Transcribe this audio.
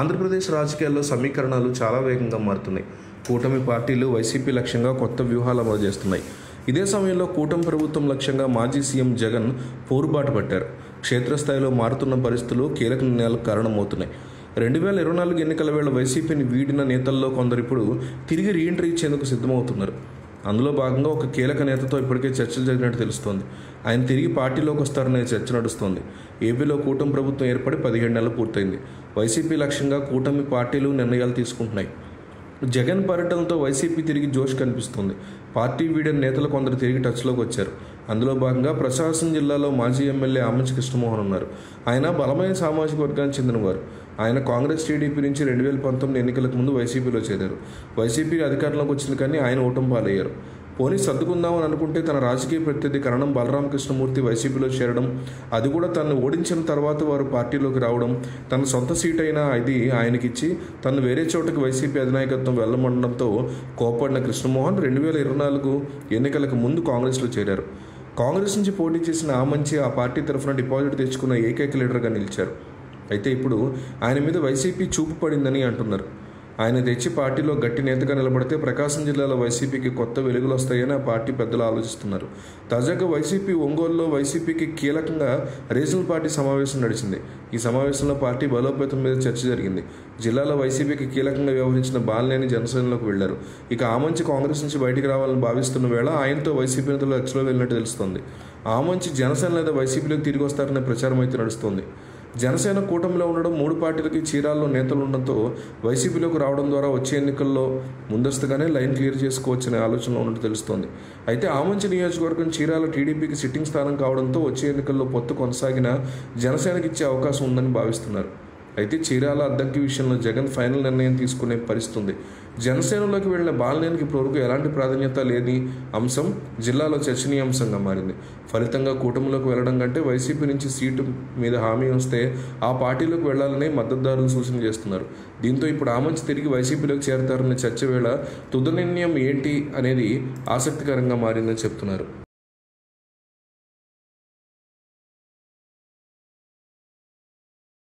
ఆంధ్రప్రదేశ్ రాజకీయాల్లో సమీకరణాలు చాలా వేగంగా మారుతున్నాయి. కూటమి పార్టీలు వైసీపీ లక్ష్యంగా కొత్త వ్యూహాలు అమలు చేస్తున్నాయి. ఇదే సమయంలో కూటమి ప్రభుత్వం లక్ష్యంగా మాజీ సీఎం జగన్ పోరుబాటు పట్టారు. క్షేత్రస్థాయిలో మారుతున్న పరిస్థితులు కీలక నిర్ణయాలకు కారణమవుతున్నాయి. 2024 ఎన్నికల వేళ వైసీపీని వీడిన నేతల్లో కొందరు ఇప్పుడు తిరిగి రీఎంట్రీ ఇచ్చేందుకు సిద్ధమవుతున్నారు. అందులో భాగంగా ఒక కీలక నేతతో ఇప్పటికే చర్చలు జరిగినట్టు తెలుస్తోంది. ఆయన తిరిగి పార్టీలోకి వస్తారనే చర్చ నడుస్తోంది. ఏపీలో కూటమి ప్రభుత్వం ఏర్పడి 17 నెలలు పూర్తయింది. వైసీపీ లక్ష్యంగా కూటమి పార్టీలు నిర్ణయాలు తీసుకుంటున్నాయి. జగన్ పర్యటనతో వైసీపీ తిరిగి జోష్ కనిపిస్తుంది. పార్టీ వీడిన నేతలు కొందరు తిరిగి టచ్లోకి వచ్చారు. అందులో భాగంగా ప్రకాశం జిల్లాలో మాజీ ఎమ్మెల్యే ఆమంచి కృష్ణమోహన్ ఉన్నారు. ఆయన బలమైన సామాజిక వర్గానికి చెందినవారు. ఆయన కాంగ్రెస్ టీడీపీ నుంచి 2019 ఎన్నికలకు ముందు వైసీపీలో చేరారు. వైసీపీ అధికారంలోకి వచ్చింది కానీ ఆయన ఓటమి పాలయ్యారు. పోనీ సర్దుకుందామని అనుకుంటే తన రాజకీయ ప్రత్యర్థి కరణం బలరామకృష్ణమూర్తి వైసీపీలో చేరడం, అది కూడా తనను ఓడించిన తర్వాత వారు పార్టీలోకి రావడం, తన సొంత సీట్ అయినా అది ఆయనకిచ్చి తను వేరే చోటకి వైసీపీ అధినాయకత్వం వెళ్లమండడంతో కోప్పడిన కృష్ణమోహన్ 2024 ఎన్నికలకు ముందు కాంగ్రెస్లో చేరారు. కాంగ్రెస్ నుంచి పోటీ చేసిన ఆమంచి ఆ పార్టీ తరఫున డిపాజిట్ తెచ్చుకున్న ఏకైక లీడర్గా నిలిచారు. అయితే ఇప్పుడు ఆయన మీద వైసీపీ చూపు పడిందని అంటున్నారు. ఆయన తెచ్చి పార్టీలో గట్టి నేతగా నిలబడితే ప్రకాశం జిల్లాలో వైసీపీకి కొత్త వెలుగులు వస్తాయని ఆ పార్టీ పెద్దలు ఆలోచిస్తున్నారు. తాజాగా వైసీపీ ఒంగోలులో వైసీపీకి కీలకంగా రీజనల్ పార్టీ సమావేశం నడిచింది. ఈ సమావేశంలో పార్టీ బలోపేతం మీద చర్చ జరిగింది. జిల్లాలో వైసీపీకి కీలకంగా వ్యవహరించిన బాలినేని జనసేనలోకి వెళ్లారు. ఇక ఆమంచి కాంగ్రెస్ నుంచి బయటికి రావాలని భావిస్తున్న వేళ ఆయనతో వైసీపీ నేతలు చర్చలో వెళ్ళినట్టు తెలుస్తోంది. ఆమంచి జనసేన లేదా వైసీపీలోకి తిరిగి వస్తారనే ప్రచారం అయితే నడుస్తోంది. జనసేన కూటమిలో ఉండడం, 3 పార్టీలకి చీరాల్లో నేతలు ఉండడంతో వైసీపీలోకి రావడం ద్వారా వచ్చే ఎన్నికల్లో ముందస్తుగానే లైన్ క్లియర్ చేసుకోవచ్చనే ఆలోచనలో ఉన్నట్టు తెలుస్తోంది. అయితే ఆమంచి నియోజకవర్గం చీరాల టీడీపీకి సిట్టింగ్ స్థానం కావడంతో వచ్చే ఎన్నికల్లో పొత్తు కొనసాగిన జనసేనకి ఇచ్చే అవకాశం ఉందని భావిస్తున్నారు. అయితే చీరాల అద్దంకి విషయంలో జగన్ ఫైనల్ నిర్ణయం తీసుకునే పరిస్థితుంది. జనసేనలోకి వెళ్లిన బాలినేనికి ఇప్పటివరకు ఎలాంటి ప్రాధాన్యత లేని అంశం జిల్లాలో చర్చనీయాంశంగా మారింది. ఫలితంగా కూటమిలోకి వెళ్లడం కంటే వైసీపీ నుంచి సీటు మీద హామీ వస్తే ఆ పార్టీలోకి వెళ్లాలని మద్దతుదారులు సూచన చేస్తున్నారు. దీంతో ఇప్పుడు ఆమంచి తిరిగి వైసీపీలోకి చేరతారనే చర్చ వేళ తుది నిర్ణయం ఏంటి అనేది ఆసక్తికరంగా మారిందని చెప్తున్నారు.